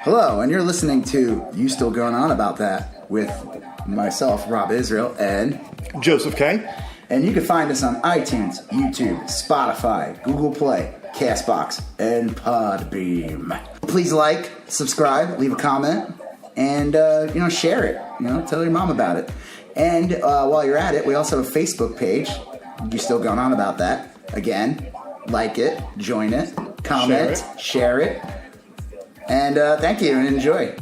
Hello, and you're listening to You Still Going On About That with myself, Rob Israel, and Joseph K. And you can find us on iTunes, YouTube, Spotify, Google Play, Castbox, and Podbeam. Please like, subscribe, leave a comment, and share it. Tell your mom about it. And while you're at it, we also have a Facebook page. You Still Going On About That. Again, like it, join it, comment, share it. And thank you and enjoy.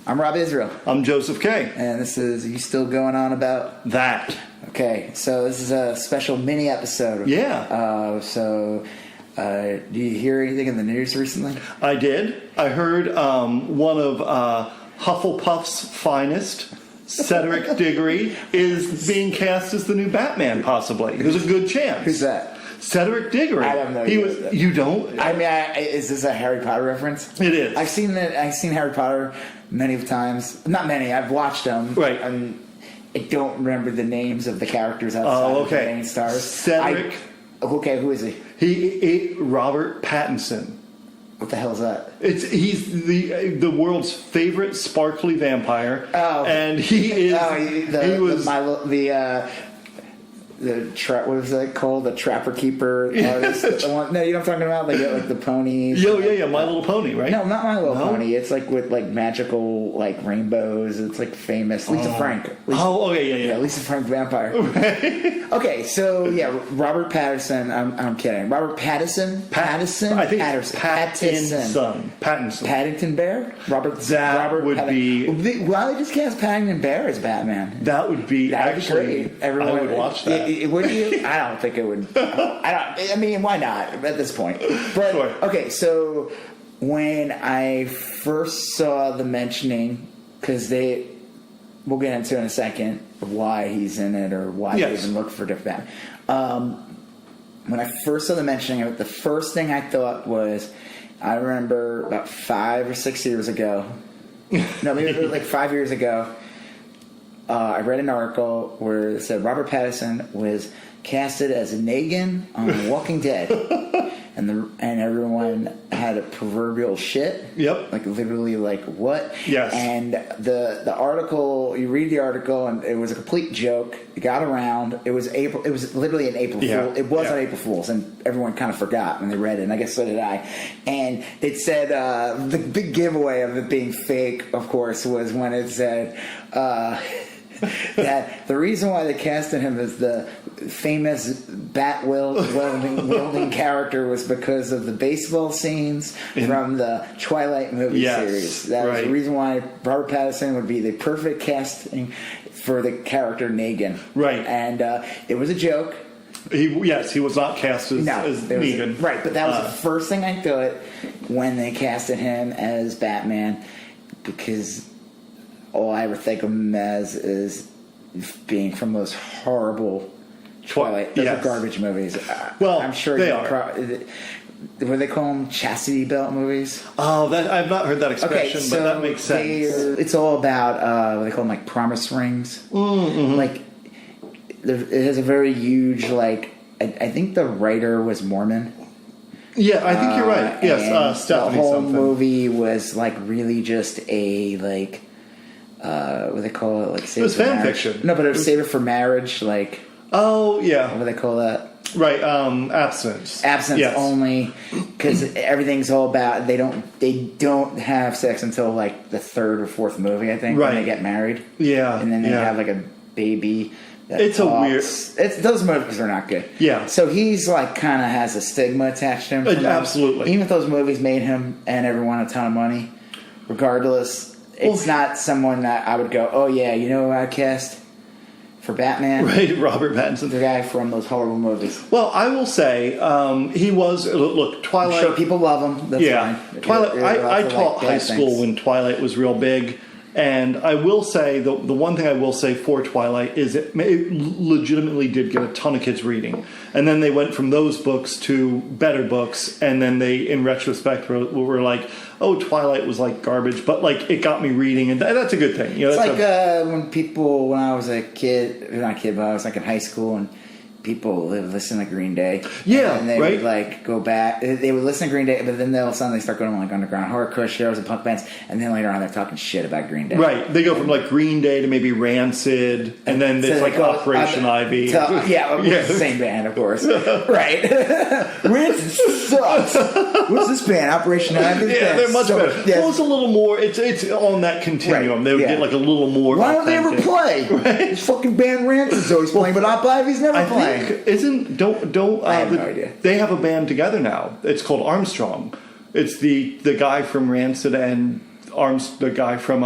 I'm Rob Israel. I'm Joseph K. And this is You Still Going On About That. Okay, so this is a special mini episode. Yeah. Do you hear anything in the news recently? I did. I heard one of Hufflepuff's finest, Cedric Diggory, is being cast as the new Batman, possibly. There's a good chance. Who's that? Cedric Diggory. I don't know. You don't? I mean, is this a Harry Potter reference? It is. I've seen Harry Potter many times. Not many. I've watched them. Right. I don't remember the names of the characters outside of the main stars. Cedric. Who is he? He Robert Pattinson. What the hell is that? He's the world's favorite sparkly vampire. Oh. And he is. What was that called? The Trapper Keeper artist. The one, no, you know what I'm talking about? They get like the ponies. Yeah, My Little Pony, right? No, not My Little Pony. It's like with like magical like rainbows. It's like famous. Lisa Frank. Yeah. Lisa Frank vampire. Right. Okay, so yeah, Robert Pattinson. I'm kidding. Robert Pattinson. Pattinson. I think Pattinson. Paddington Bear. Robert would be. Why don't they just cast Paddington Bear as Batman? That would be actually. Great. Everyone I would watch that. Would you? I don't think it would. I mean, why not at this point? But sure. Okay, so when I first saw the mentioning, because we'll get into in a second why he's in it or why they even look for different. When I first saw the mentioning of it, the first thing I thought was, I remember about 5 or 6 years ago. No, maybe it was like 5 years ago. I read an article where it said Robert Pattinson was casted as Negan on Walking Dead, and everyone had a proverbial shit. Yep. Like literally, like what? Yes. And the article, you read the article, and it was a complete joke. It got around. It was April. It was literally an April Fool. It was on April Fool's, and everyone kind of forgot when they read it, and I guess so did I. And it said the big giveaway of it being fake, of course, was when it said. That the reason why they casted him as the famous bat wielding character was because of the baseball scenes from the Twilight movie series. That was the reason why Robert Pattinson would be the perfect casting for the character Negan. Right. And it was a joke. He was not cast as Negan. Right, but that was the first thing I thought when they casted him as Batman, because all I ever think of him as is being from those horrible Twilight. Those are garbage movies. Well, I'm sure they are. What they call them? Chastity belt movies? Oh, I've not heard that expression, but that makes sense. It's all about what they call them, like promise rings. Mm-hmm. Like it has a very huge like. I think the writer was Mormon. Yeah, I think you're right. Yes, Stephanie. The whole movie was like really just a like. What do they call it? Like save it was fan marriage. fiction. No, but it was save it for marriage. Like, oh yeah, what do they call that? Right, abstinence. Abstinence only, because everything's all about they don't have sex until like the third or fourth movie, I think, when they get married. Yeah, and then they have like a baby. It's talks. a weird. Those movies are not good. Yeah. So he's like kind of has a stigma attached to him. Absolutely. Even if those movies made him and everyone a ton of money, regardless. It's not someone that I would go, oh yeah, you know who I cast for Batman? Right, Robert Pattinson. The guy from those horrible movies. Well, I will say, he was, look, Twilight. I'm sure people love him. That's fine. Twilight, I taught high school when Twilight was real big. And I will say, the one thing I will say for Twilight is it legitimately did get a ton of kids reading. And then they went from those books to better books. And then they, in retrospect, were like, oh, Twilight was like garbage. But like it got me reading. And that's a good thing. You know, it's like when I was a kid, not a kid, but I was like in high school. And people would listen to Green Day. Yeah, and they right? would like go back. They would listen to Green Day, but then all of a sudden they start going to like underground hardcore shows and punk bands, and then later on they're talking shit about Green Day. Right. They go from like Green Day to maybe Rancid, and then it's like Operation Ivy. The same band, of course. Right. Rancid sucks. What's this band? Operation Ivy? Yeah, they're much better. Yeah. Well, it's a little more. It's on that continuum. Right. They would get like a little more. Why don't they ever play? Right? This fucking band Rancid's always playing, but Op Ivy's never playing. I have no idea. They have a band together now. It's called Armstrong. It's the guy from Rancid and the guy from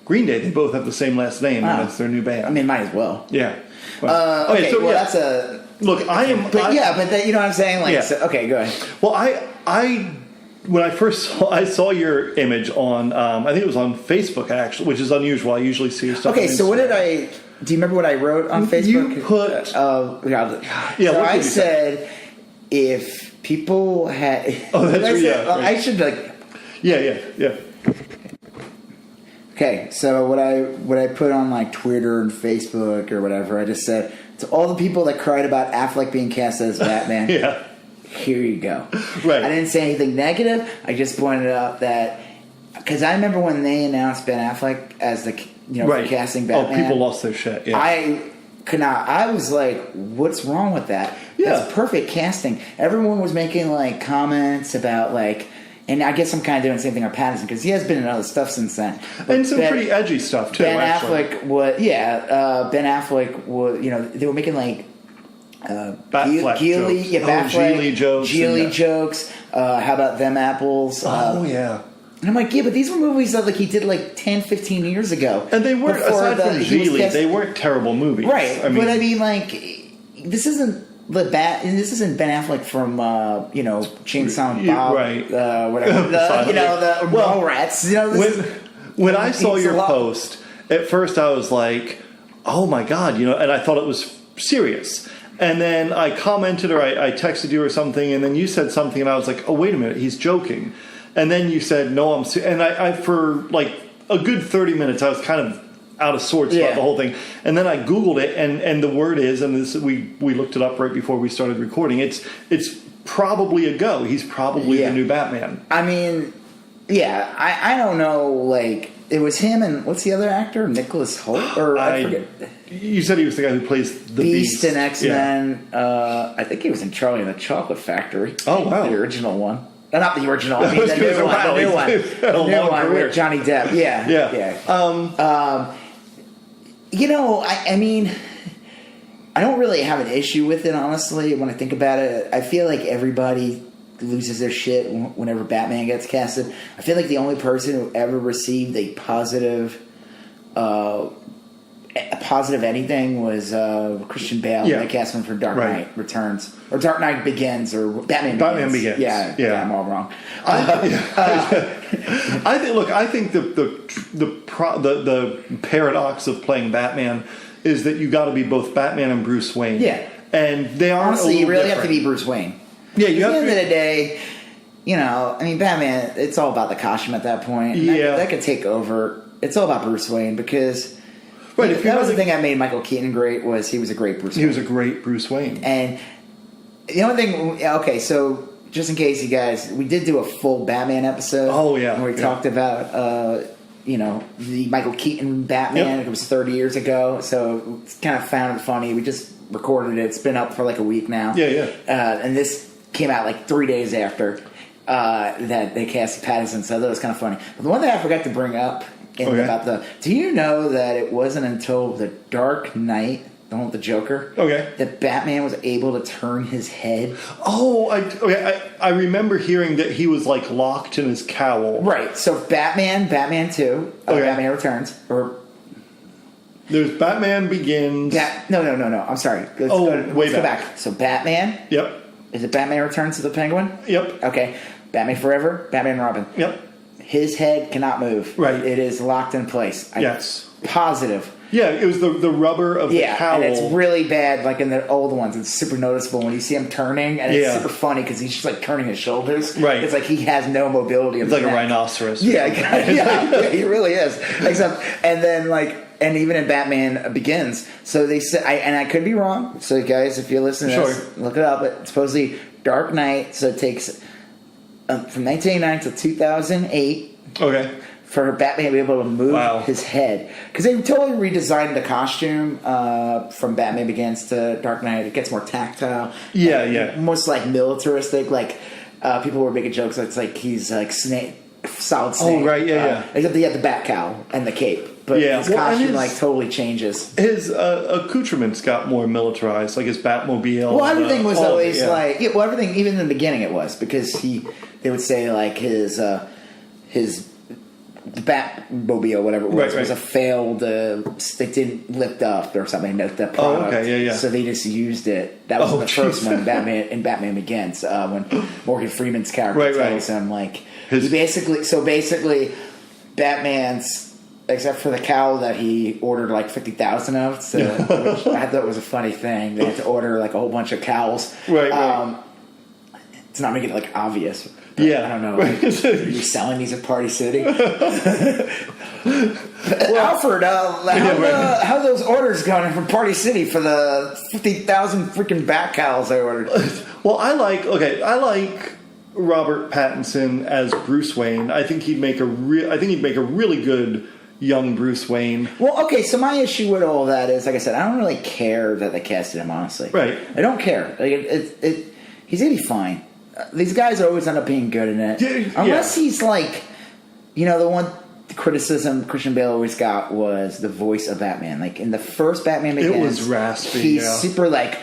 Green Day. They both have the same last name, and it's their new band. I mean, might as well. Yeah. Well, that's a look. You know what I'm saying. Like, so, okay, go ahead. Well, when I first saw your image on, I think it was on Facebook actually, which is unusual. I usually see your stuff. Okay, so what did I? Do you remember what I wrote on Facebook? You put, I said if people had. Oh, that's right. I should like. Yeah. Okay, so what I put on like Twitter and Facebook or whatever, I just said to all the people that cried about Affleck being cast as Batman. Yeah. Here you go. Right. I didn't say anything negative. I just pointed out that because I remember when they announced Ben Affleck as the for casting Batman. Oh, people lost their shit. Yeah. I could not. I was like, "What's wrong with that?" Yeah. That's perfect casting. Everyone was making like comments about like. And I guess I'm kind of doing the same thing on Pattinson because he has been in other stuff since then. And some pretty edgy stuff too. Ben Affleck was Ben Affleck was they were making like Batflake jokes. Geely jokes. How about them apples? Yeah. And I'm like, yeah, but these were movies that like he did like 10, 15 years ago. And they weren't, aside from Geely, they weren't terrible movies. Right. But I mean, like, this isn't Ben Affleck from Chainsaw Bob, right? Whatever, the Mallrats. When I saw your post, at first I was like, "Oh my god," and I thought it was serious. And then I commented or I texted you or something, and then you said something, and I was like, "Oh wait a minute, he's joking." And then you said, "No, I'm serious." And I for like a good 30 minutes, I was kind of out of sorts about the whole thing. And then I Googled it, and the word is, and this we looked it up right before we started recording. It's probably a go. He's probably the new Batman. I mean, I don't know. Like it was him and what's the other actor? Nicholas Hoult, or I forget. You said he was the guy who plays the Beast in X-Men. Yeah. I think he was in Charlie and the Chocolate Factory. Oh wow, the original one. Not the original. I mean the new one. The new one with Johnny Depp. Yeah. I mean, I don't really have an issue with it, honestly. When I think about it, I feel like everybody loses their shit whenever Batman gets casted. I feel like the only person who ever received a positive anything was Christian Bale. When they cast him for Dark Knight Returns or Dark Knight Begins or Batman Begins. Yeah, I'm all wrong. I think the paradox of playing Batman is that you got to be both Batman and Bruce Wayne. Yeah, and they aren't. Honestly, you really have to be Bruce Wayne. Yeah, you have at the end of the day, I mean, Batman. It's all about the costume at that point. And that could take over. It's all about Bruce Wayne because. Right, that was the thing that made Michael Keaton great was he was a great Bruce Wayne. He was a great Bruce Wayne. And the only thing, okay, so just in case you guys, we did do a full Batman episode. Oh, yeah. Where we talked about, the Michael Keaton Batman. Yep. It was 30 years ago, so it's kind of found it funny. We just recorded it. It's been up for like a week now. Yeah. And this came out like 3 days after that they cast Pattinson, so that was kind of funny. But the one thing I forgot to bring up do you know that it wasn't until The Dark Knight, the one with the Joker, that Batman was able to turn his head? Oh, I remember hearing that he was like locked in his cowl. Right. So Batman 2, Batman Returns, or there's Batman Begins. No. I'm sorry. Let's go back. So Batman. Yep. Is it Batman Returns to the Penguin? Yep. Okay. Batman Forever. Batman and Robin. Yep. His head cannot move. Right. It is locked in place. Yes. Positive. Yeah, it was the rubber of the cowl. And it's really bad, like in the old ones. It's super noticeable when you see him turning, and it's super funny because he's just like turning his shoulders. Right. It's like he has no mobility. It's like a rhinoceros. Yeah, he really is. And then like and even in Batman Begins. So they said, and I could be wrong. So guys, if you're listening to this, look it up. But supposedly Dark Knight. So it takes from 1989 to 2008. Okay. For Batman to be able to move his head. Because they totally redesigned the costume from Batman Begins to Dark Knight. It gets more tactile. Yeah. Almost like militaristic. Like, people were making jokes. It's like he's like Solid Snake. Oh, right, yeah. Except he had the bat cowl and the cape. But his costume totally changes. His accoutrements got more militarized, like his Batmobile. Well, everything was always everything, even in the beginning it was. Because they would say like his Batmobile, whatever it was, was a failed. It didn't lift up or something. That product. Oh, okay, yeah. So they just used it. That was the first one, Batman Begins, when Morgan Freeman's character tells him like basically, Batman's, except for the cowl that he ordered like 50,000 of. So which I thought was a funny thing. They had to order like a whole bunch of cowls. Right. To not make it like obvious. Yeah, I don't know. Like, are you selling these at Party City? Alfred, how those orders going from Party City for the 50,000 freaking bat cows I ordered? Well, I like Robert Pattinson as Bruce Wayne. I think he'd make a really good young Bruce Wayne. Well, okay, so my issue with all that is, like I said, I don't really care that they casted him. Honestly, right? I don't care. Like he's gonna be fine. These guys always end up being good in it. Unless he's like, the one criticism Christian Bale always got was the voice of Batman. Like in the first Batman Begins, it was raspy. He's super like,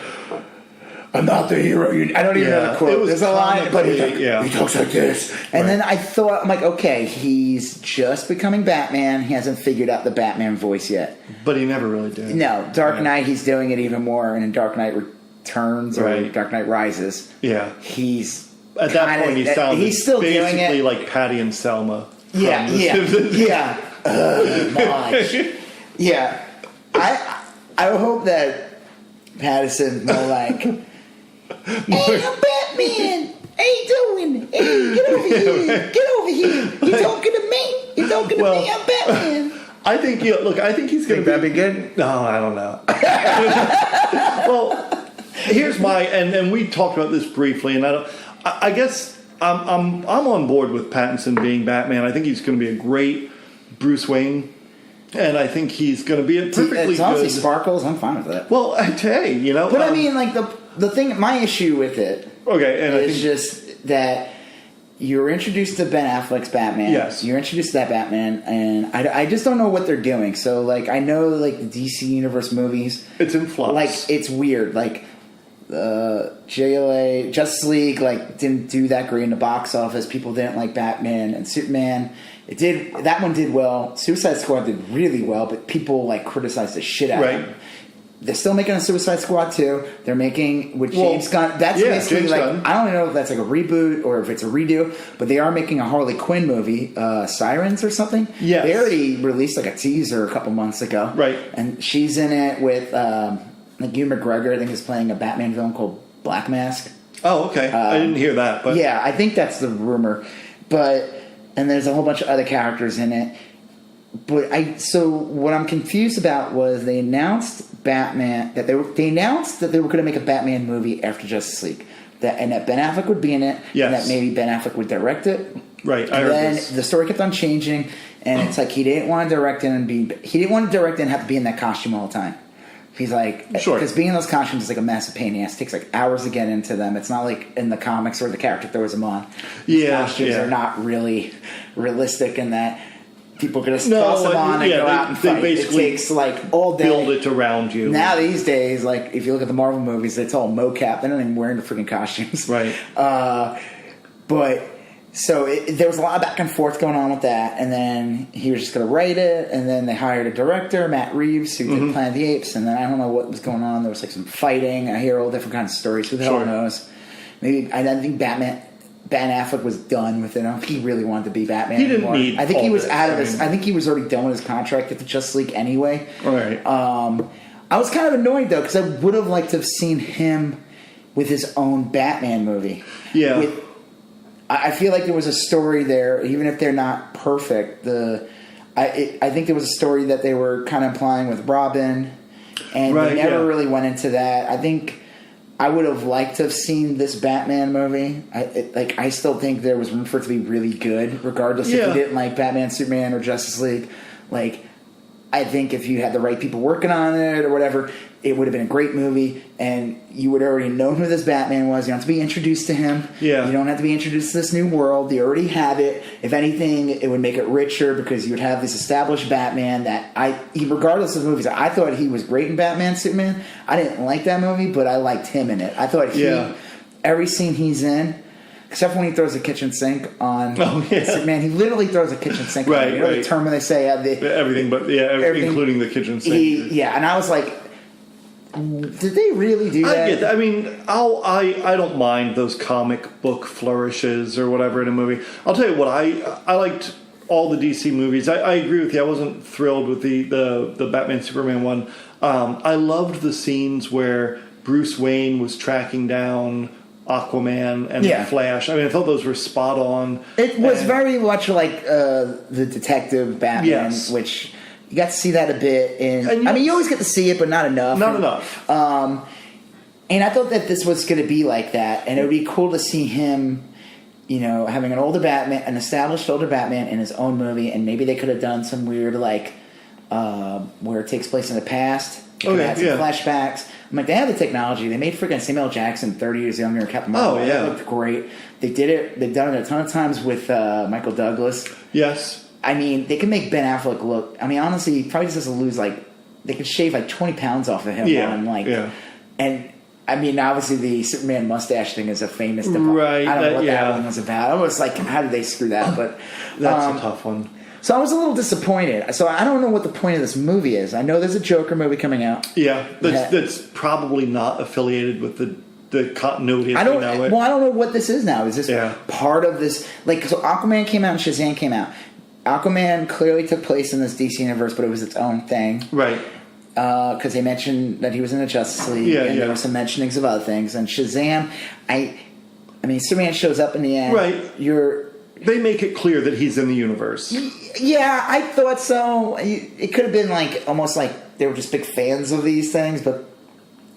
I'm not the hero. I don't even know the quote. There's a line, but he talks like this. And then I'm like, okay, he's just becoming Batman. He hasn't figured out the Batman voice yet. But he never really did. No, Dark Knight, he's doing it even more. And in Dark Knight Returns or Dark Knight Rises, he's at that point he's still doing it like Patty and Selma. Yeah. I hope that Pattinson will like, hey, I'm Batman. How you doing? Hey, get over here. Get over here. You talking to me? You talking to me? I'm Batman. I think I think he's going to be good. No, I don't know. Well, here's and we talked about this briefly, and I guess I'm on board with Pattinson being Batman. I think he's going to be a great Bruce Wayne, and I think he's going to be a perfectly good. Sparkles. I'm fine with that. Well, hey, But I mean, like the thing, my issue with it, is just that you're introduced to Ben Affleck's Batman. Yes, you're introduced to that Batman, and I just don't know what they're doing. So, like, I know like the DC Universe movies, it's in flux. Like, it's weird. Like, JLA Justice League didn't do that great in the box office. People didn't like Batman and Superman. That one did well. Suicide Squad did really well, but people criticized the shit out of it. They're still making a Suicide Squad 2. They're making with James Gunn. That's basically Gunn. I don't know if that's like a reboot or if it's a redo, but they are making a Harley Quinn movie, Sirens or something. Yes. They already released a teaser a couple months ago. Right. And she's in it with Hugh McGregor, I think, is playing a Batman villain called Black Mask. Oh, okay. I didn't hear that. But yeah, I think that's the rumor. And there's a whole bunch of other characters in it. So what I'm confused about was they announced Batman they announced that they were going to make a Batman movie after Justice League, and that Ben Affleck would be in it, and that maybe Ben Affleck would direct it. Right. And then the story kept on changing, and it's like he didn't want to direct it and have to be in that costume all the time. He's like, because being in those costumes is like a massive pain in the ass. It takes hours to get into them. It's not like in the comics where the character throws them on. These costumes are not really realistic in that people are going to toss them on and go out and fight. It takes all day. Build it around you. Now these days, if you look at the Marvel movies, it's all mocap. They're not even wearing the freaking costumes. Right. So there was a lot of back and forth going on with that, and then he was just going to write it, and then they hired a director, Matt Reeves, who did Planet of the Apes, and then I don't know what was going on. There was some fighting. I hear all different kinds of stories. Who the hell knows? Maybe I think Ben Affleck was done with it. I don't think he really wanted to be Batman anymore. I think he was out of his. I think he was already done with his contract at the Justice League anyway. Right. I was kind of annoyed though because I would have liked to have seen him with his own Batman movie. Yeah. I feel like there was a story there, even if they're not perfect. I think there was a story that they were kind of implying with Robin, and they never really went into that. I think I would have liked to have seen this Batman movie. I still think there was room for it to be really good, regardless if you didn't like Batman, Superman, or Justice League. Like, I think if you had the right people working on it or whatever, it would have been a great movie, and you would already know who this Batman was. You don't have to be introduced to him. Yeah. You don't have to be introduced to this new world. You already have it. If anything, it would make it richer because you would have this established Batman that regardless of the movies, I thought he was great in Batman, Superman. I didn't like that movie, but I liked him in it. I thought every scene he's in, except when he throws a kitchen sink on Superman. He literally throws a kitchen sink on him. You know the term when they say everything, but everything, including the kitchen sink. And I was like, did they really do that? I get that. I mean, I don't mind those comic book flourishes or whatever in a movie. I'll tell you what, I liked all the DC movies. I agree with you. I wasn't thrilled with the Batman Superman one. I loved the scenes where Bruce Wayne was tracking down Aquaman and the Flash. I mean, I thought those were spot on. It was very much like the Detective Batman, which you got to see that a bit. You always get to see it, but not enough. Not enough. And I thought that this was going to be like that, and it would be cool to see him, having an older Batman, an established older Batman in his own movie, and maybe they could have done some weird, where it takes place in the past. Had some flashbacks. I'm like, they have the technology. They made freaking Samuel Jackson 30 years younger in Captain Marvel. Oh, yeah. That looked great. They did it. They've done it a ton of times with Michael Douglas. Yes. I mean, they can make Ben Affleck look... I mean, honestly, he probably just has to lose, they could shave, 20 pounds off of him. And, I mean, obviously the Superman mustache thing is a famous... Right. I don't know what that one was about. I was like, how did they screw that? But that's a tough one. So I was a little disappointed. So I don't know what the point of this movie is. I know there's a Joker movie coming out. Yeah, that's probably not affiliated with the continuity. I don't know what this is now. Is this part of this? So Aquaman came out and Shazam came out. Aquaman clearly took place in this DC universe, but it was its own thing. Right. Because they mentioned that he was in the Justice League, and there were some mentionings of other things. And Shazam, I mean, Superman shows up in the end. Right. They make it clear that he's in the universe. Yeah, I thought so. It could have been almost like they were just big fans of these things, but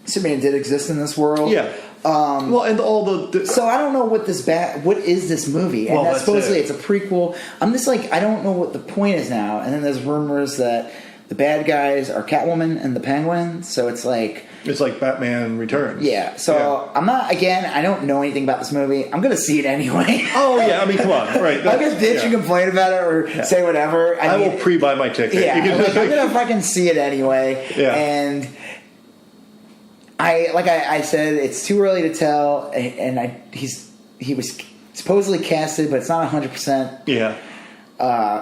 Superman did exist in this world. Yeah. And all the so I don't know what what is this movie? And supposedly it's a prequel. I'm just I don't know what the point is now. And then there's rumors that the bad guys are Catwoman and the Penguin. So it's like Batman Returns. Yeah. So I'm not. Again, I don't know anything about this movie. I'm gonna see it anyway. Oh yeah. I mean, come on. Right. I guess bitch and complain about it or say whatever. I will pre-buy my ticket. Yeah. I'm gonna fucking see it anyway. Yeah. And I said, it's too early to tell, and he was supposedly casted, but it's not 100%. Yeah,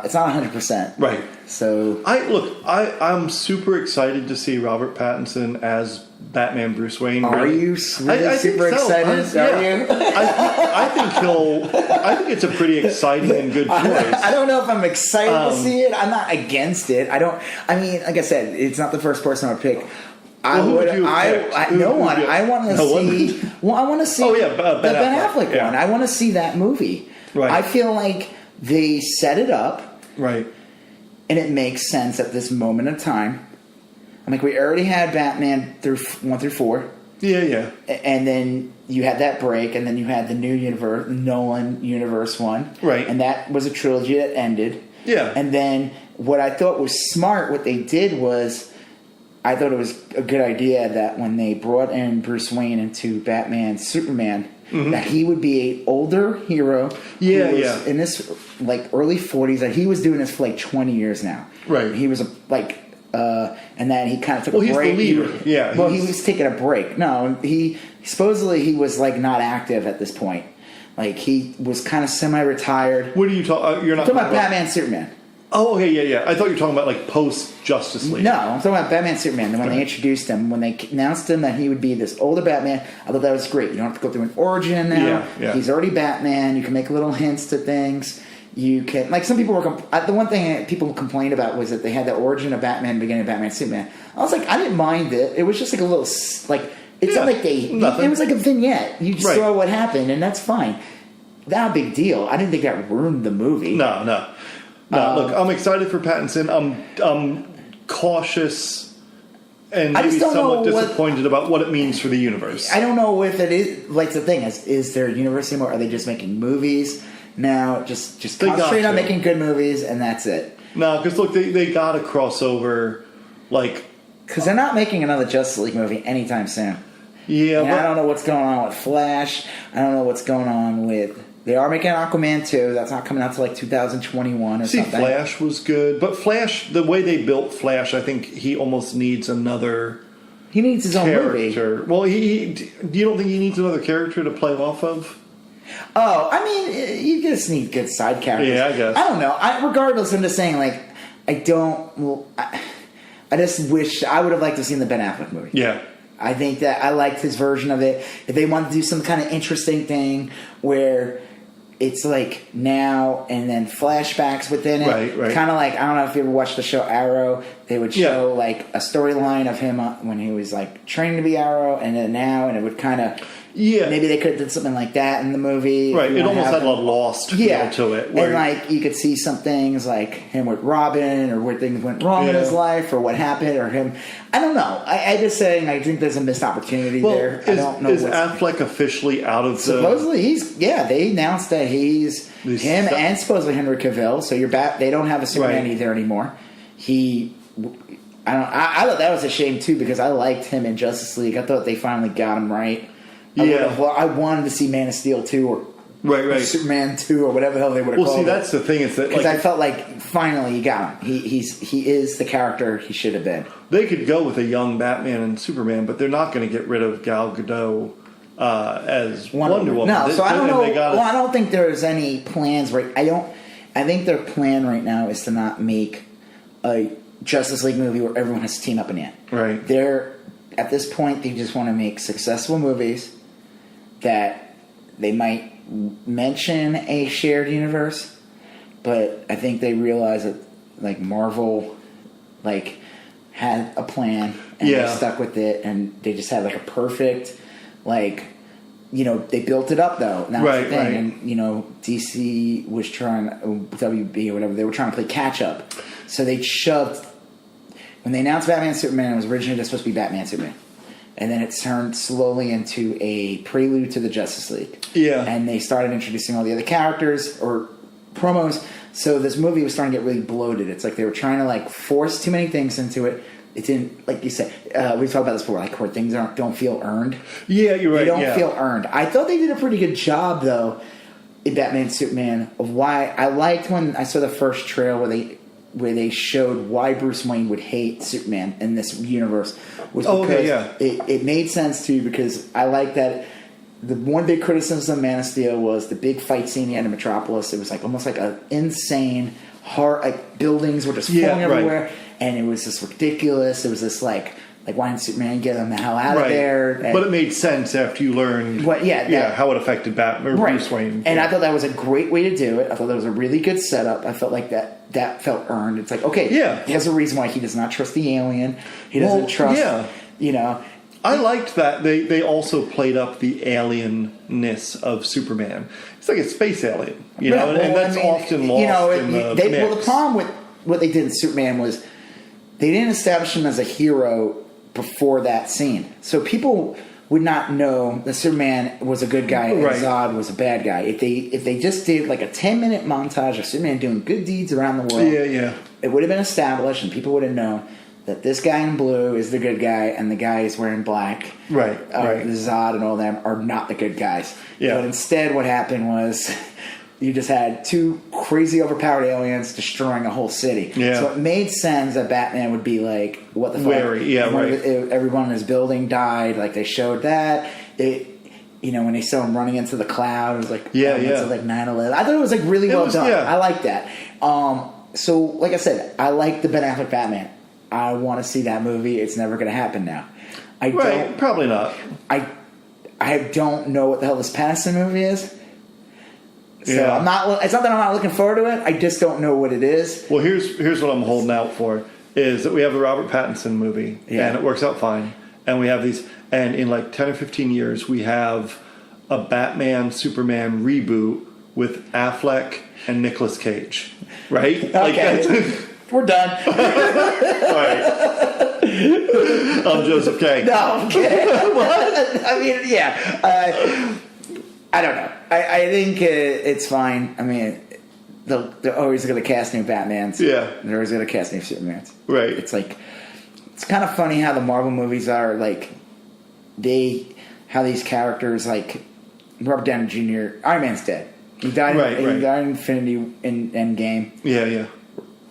it's not 100%. Right. So I'm super excited to see Robert Pattinson as Batman Bruce Wayne. Are you really super excited? Are you? I think it's a pretty exciting and good choice. I don't know if I'm excited to see it. I'm not against it. I mean, like I said, it's not the first person I would pick. No one. I want to see. Well, I want to see the Ben Affleck one. I want to see that movie. Right. I feel like they set it up. Right. And it makes sense at this moment of time. I'm like, we already had Batman through 1 through 4. Yeah. And then you had that break, and then you had the new universe, Nolan universe one. Right. And that was a trilogy that ended. Yeah. And then what I thought was smart, what they did was, I thought it was a good idea that when they brought in Bruce Wayne into Batman Superman, that he would be an older hero. In his early 40s. That he was doing this for 20 years now. Right. He was and then he kind of took a break. Well, he's the leader. He was taking a break. No, he supposedly he was not active at this point. He was kind of semi-retired. What are you talking? You're not talking about Batman Superman. Oh, okay, yeah. I thought you were talking about post Justice League. No, I'm talking about Batman Superman. And when they introduced him, when they announced him that he would be this older Batman, I thought that was great. You don't have to go through an origin now. Yeah. He's already Batman. You can make little hints to things. You can some people were. The one thing people complained about was that they had the origin of Batman beginning of Batman Superman. I was I didn't mind it. It was just a little it's not like it was a vignette. You just saw what happened, and that's fine. Not a big deal. I didn't think that ruined the movie. No. No, look, I'm excited for Pattinson. I'm cautious and maybe somewhat disappointed about what it means for the universe. I don't know if it is, like, the thing is there a universe anymore? Are they just making movies now? Just concentrate on making good movies, and that's it. No, because look, they got to cross over, like... Because they're not making another Justice League movie anytime soon. Yeah, and I don't know what's going on with Flash. I don't know what's going on with... They are making Aquaman 2. That's not coming out till like 2021 or something. Flash was good. But Flash, the way they built Flash, I think he almost needs another... He needs his own movie. Well, you don't think he needs another character to play off of? Oh, I mean, you just need good side characters. Yeah, I guess. I don't know. Regardless, I'm just saying, like, I don't... Well, I just wish... I would have liked to have seen the Ben Affleck movie. Yeah. I think that I liked his version of it. If they wanted to do some kind of interesting thing where... It's like now and then flashbacks within it. Right. Kind of like, I don't know if you ever watched the show Arrow. They would show like a storyline of him when he was like training to be Arrow, and then now, and it would kind of... Yeah. Maybe they could have done something like that in the movie. Right. It almost had a Lost feel to it. And like you could see some things like him with Robin, or where things went wrong in his life, or what happened, or him. I don't know. I just saying, I think there's a missed opportunity there. I don't know. Is Affleck officially out of supposedly he's... Yeah, they announced that he's him and supposedly Henry Cavill. So you're back. They don't have a Superman either anymore. I thought that was a shame too, because I liked him in Justice League. I thought they finally got him right. I wanted to see Man of Steel 2 or Superman 2 or whatever the hell they would have called it. Well, see, that's the thing. Is that because I felt like finally you got him. He is the character he should have been. They could go with a young Batman and Superman, but they're not going to get rid of Gal Gadot as Wonder Woman. No, so I don't know. I don't think there's any plans right. I think their plan right now is to not make a Justice League movie where everyone has to team up in it. Right. At this point, they just want to make successful movies that they might mention a shared universe, but I think they realize that like Marvel had a plan and they stuck with it, and they just had like a perfect they built it up though. Now that's the thing. And DC was trying, WB or whatever, they were trying to play catch up, so they shoved. When they announced Batman and Superman, it was originally just supposed to be Batman and Superman. And then it turned slowly into a prelude to the Justice League. Yeah. And they started introducing all the other characters or promos. So this movie was starting to get really bloated. It's like they were trying to force too many things into it. It didn't, like you said, we've talked about this before, where things don't feel earned. Yeah, you're right. They don't feel earned. I thought they did a pretty good job, though, in Batman and Superman, of why I liked when I saw the first trailer where they showed why Bruce Wayne would hate Superman in this universe was because it made sense to you, because I like that. The one big criticism of Man of Steel was the big fight scene he had in Metropolis. It was almost like an insane, buildings were just falling everywhere, and it was just ridiculous. It was just why didn't Superman get him the hell out of there? But it made sense after you learned how it affected Batman or Bruce Wayne. And I thought that was a great way to do it. I thought that was a really good setup. I felt like that felt earned. It's he has a reason why he does not trust the alien. He doesn't trust, I liked that they also played up the alienness of Superman. It's like a space alien, and that's often lost in the mix. Well, the problem with what they did in Superman was they didn't establish him as a hero before that scene. So people would not know that Superman was a good guy and Zod was a bad guy. If they just did a 10-minute montage of Superman doing good deeds around the world, it would have been established and people would have known that this guy in blue is the good guy and the guys wearing black, the Zod and all them, are not the good guys. Yeah. But instead what happened was you just had two crazy overpowered aliens destroying a whole city. Yeah. So it made sense that Batman would be like, what the fuck? Everyone in his building died. They showed that. When they saw him running into the cloud, it was like 9/11. I thought it was really well done. Yeah. I like that. So like I said, I like the Ben Affleck Batman. I want to see that movie. It's never going to happen now. Probably not. I don't know what the hell this Pattinson movie is. So I'm not. It's not that I'm not looking forward to it. I just don't know what it is. Well, here's what I'm holding out for: is that we have the Robert Pattinson movie, and it works out fine. And we have these, and in 10 or 15 years, we have a Batman Superman reboot with Affleck and Nicolas Cage, right? Okay. We're done. All right. I'm Joseph K. No, I'm kidding. I mean, yeah. I don't know. I think it's fine. I mean, they're always going to cast new Batmans. Yeah. They're always going to cast new Supermans. Right. It's like, it's kind of funny how the Marvel movies are, like, how these characters, like, Robert Downey Jr., Iron Man's dead. He died, he died in Infinity in Endgame. Yeah.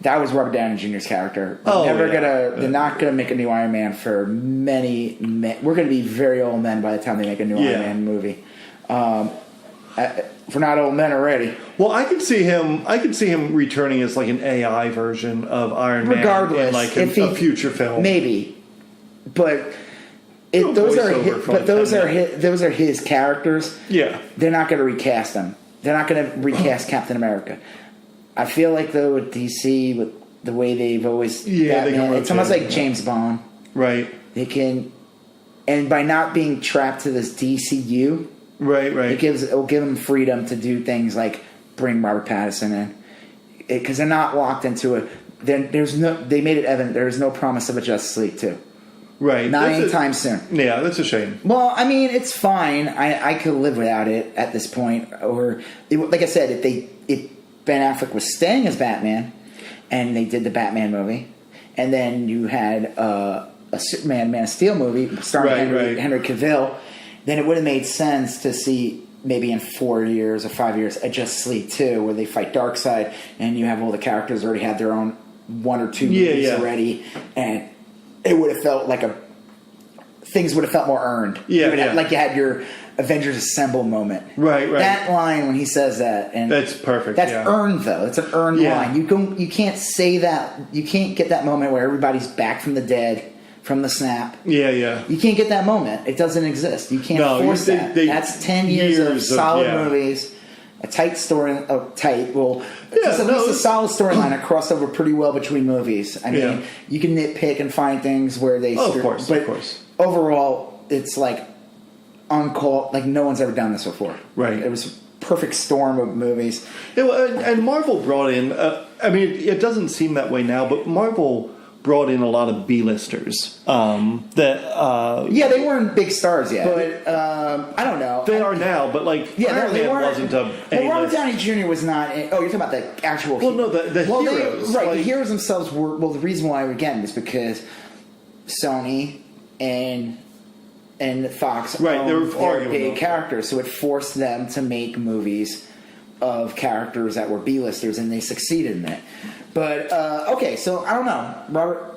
That was Robert Downey Jr.'s character. They're not gonna make a new Iron Man for many. We're gonna be very old men by the time they make a new Iron Man movie. If we're not old men already. Well, I could see him returning as like an AI version of Iron Man in like a future film, maybe. But those are his characters. Yeah, they're not gonna recast them. They're not gonna recast Captain America. I feel like, though, with DC, with the way they've always... it's almost like James Bond. Right. They can... And by not being trapped to this DCU... Right. It'll give them freedom to do things like bring Robert Pattinson in. Because they're not locked into it. They made it evident there's no promise of a Justice League 2. Right. Not anytime soon. Yeah, that's a shame. Well, I mean, it's fine. I could live without it at this point. Or, like I said, if Ben Affleck was staying as Batman, and they did the Batman movie, and then you had a Superman Man of Steel movie starring Henry Cavill, then it would have made sense to see maybe in 4 years or 5 years a Justice League 2 where they fight Darkseid, and you have all the characters already had their own 1 or 2 movies already, and it would have felt like things would have felt more earned. Like you had your Avengers Assemble moment. Right. That line when he says that, and that's perfect. That's earned, though. It's an earned line. You can't say that. You can't get that moment where everybody's back from the dead, from the snap. Yeah. You can't get that moment. It doesn't exist. You can't force that. That's 10 years of solid movies. A tight story. Just at least a solid storyline. It crossed over pretty well between movies. I mean, you can nitpick and find things where they. Of course. Overall, it's like uncalled. Like no one's ever done this before. Right. It was a perfect storm of movies. And Marvel brought in. I mean, it doesn't seem that way now, but Marvel brought in a lot of B-listers. They weren't big stars yet. But I don't know. They are now, but like Iron Man wasn't a A-list. Robert Downey Jr. was not. You're talking about the actual. Well, no, the heroes. The heroes themselves were. Well, the reason why again was because Sony and Fox owned their big characters, so it forced them to make movies of characters that were B-listers, and they succeeded in it. But okay, so I don't know, Robert.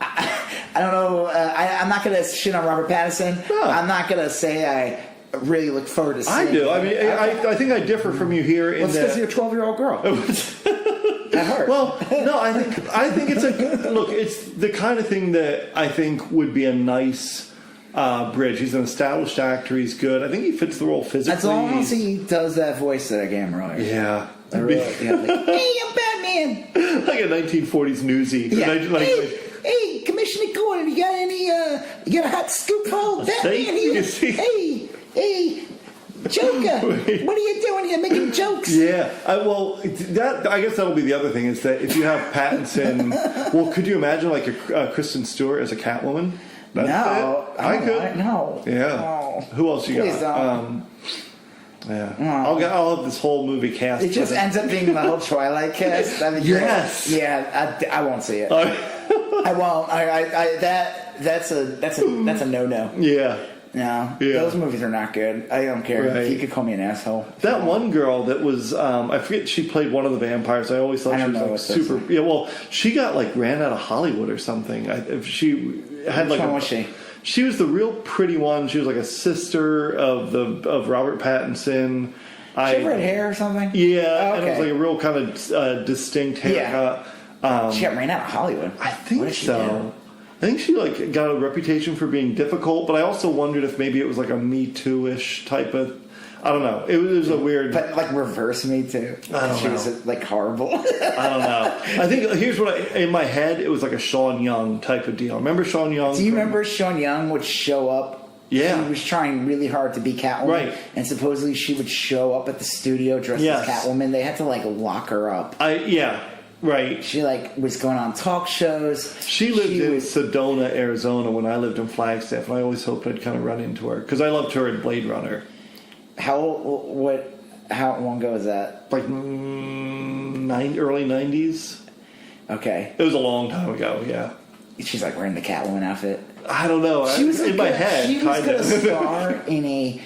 I don't know. I'm not going to shit on Robert Pattinson. No. I'm not going to say I really look forward to seeing. I do. I mean, I think I differ from you here in that. It's because you're a 12-year-old girl. That hurts. Well, no, I think it's it's the kind of thing that I think would be a nice bridge. He's an established actor. He's good. I think he fits the role physically. As long as he does that voice that I gave him earlier. Yeah. Hey, I'm Batman. Like a 1940s newsie. Yeah. Hey, Commissioner Gordon, you got a hot scoop for Batman here? Hey, Joker, what are you doing here making jokes? Yeah, I guess that'll be the other thing is that if you have Pattinson, well, could you imagine like a Kristen Stewart as a Catwoman? No, I could. No. Yeah. No. Who else you Please got? Don't. Yeah. I'll have this whole movie cast. It just ends up being the whole Twilight cast. I mean, yes. Yeah, I won't see it. I won't. That's a no-no. Yeah. No, those movies are not good. I don't care. Right. You could call me an asshole. That one girl that was, I forget, she played one of the vampires. I always thought she was like super. Yeah, well, she got like ran out of Hollywood or something. She had like. Which one was she? She was the real pretty one. She was like a sister of Robert Pattinson. She had red hair or something? Yeah, and it was like a real kind of distinct haircut. Yeah. She got ran out of Hollywood. I think so. I think she like got a reputation for being difficult, but I also wondered if maybe it was like a Me Too-ish type of. I don't know. It was a weird, but like reverse Me Too. I don't know. She was like horrible. I don't know. I think here's what in my head it was like a Sean Young type of deal. Remember Sean Young? Do you remember Sean Young would show up Yeah. She was trying really hard to be Catwoman. Right. And supposedly she would show up at the studio dressed as Catwoman. They had to, like, lock her up. Right. She, like, was going on talk shows. She lived in Sedona, Arizona when I lived in Flagstaff, and I always hoped I'd kind of run into her, because I loved her in Blade Runner. How long ago was that? Like, early 90s. Okay. It was a long time ago, yeah. She's, like, wearing the Catwoman outfit. I don't know. She was in my head, she was going to star in a...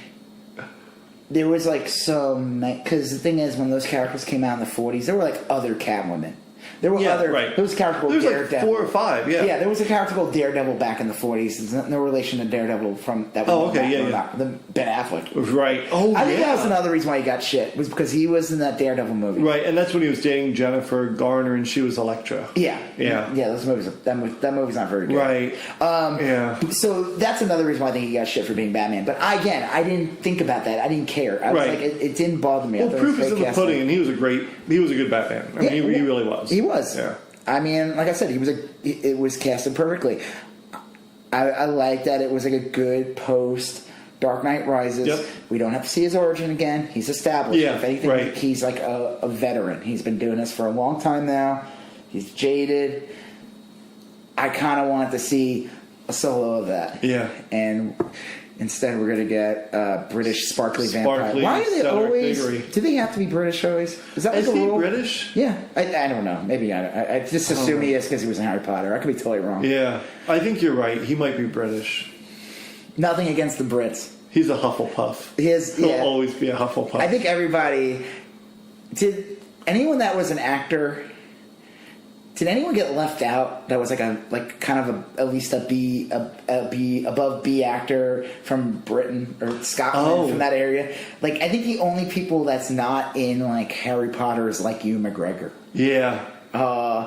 There was, like, some... Because the thing is, when those characters came out in the 40s, there were, like, other Catwomen. There were other... Right. There was a character called Daredevil. Like 4 or 5, yeah. Yeah, there was a character called Daredevil back in the 40s. There's no relation to Daredevil from... that. The Ben Affleck. Right. Oh, I think that was another reason why he got shit, was because he was in that Daredevil movie. Right, and that's when he was dating Jennifer Garner, and she was Elektra. Yeah. Yeah. Yeah, those movies... That movie's not very good. Right. So that's another reason why I think he got shit for being Batman. But I didn't think about that. I didn't care. I was like, it didn't bother me. Well, proof is in the pudding, and he was a good Batman. I mean, he really was. He was. Yeah. I mean, like I said, it was casted perfectly. I like that it was like a good post Dark Knight Rises. Yep. We don't have to see his origin again. He's established. Yeah, if anything, he's like a veteran. He's been doing this for a long time now. He's jaded. I kind of wanted to see a solo of that. Yeah. And instead, we're going to get British sparkly vampire. Why are they always... Diggory. Do they have to be British always? Is that like a rule? British? Yeah. I don't know. Maybe I just assume he is because he was in Harry Potter. I could be totally wrong. Yeah. I think you're right. He might be British. Nothing against the Brits. He's a Hufflepuff. He'll always be a Hufflepuff. I think everybody... Did anyone that was an actor... Did anyone get left out that was at least a B above B actor from Britain or Scotland from that area? Like, I think the only people that's not in like Harry Potter is like Ewan McGregor. Yeah.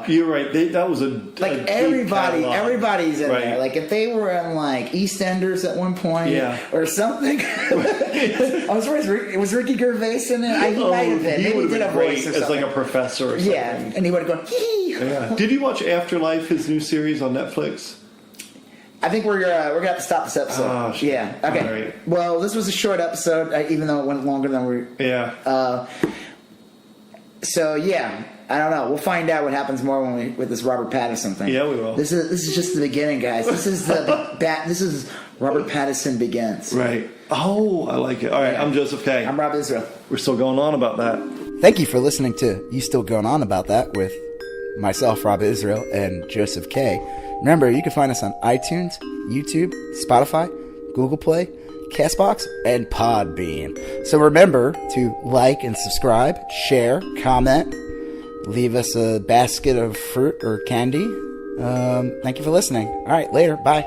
You're right. That was everybody's in there. Like if they were in like EastEnders at one point, or something. It was Ricky Gervais in it. He might have been. Maybe he did a voice or something. As like a professor or something. Yeah, and he would have gone. Hee. Yeah. Did you watch Afterlife, his new series on Netflix? I think we're gonna have to stop this episode. Oh, shit. Yeah. Okay. All right. Well, this was a short episode, even though it went longer than we. Yeah. So yeah. I don't know. We'll find out what happens more with this Robert Pattinson thing. Yeah, we will. This is just the beginning, guys. This is this is Robert Pattinson Begins. Right. Oh, I like it. All right, I'm Joseph K. I'm Rob Israel. We're still going on about that. Thank you for listening to You Still Going On About That with myself, Rob Israel, and Joseph K. Remember, you can find us on iTunes, YouTube, Spotify, Google Play, Castbox, and Podbean. So remember to like and subscribe, share, comment, leave us a basket of fruit or candy. Thank you for listening. All right, later. Bye.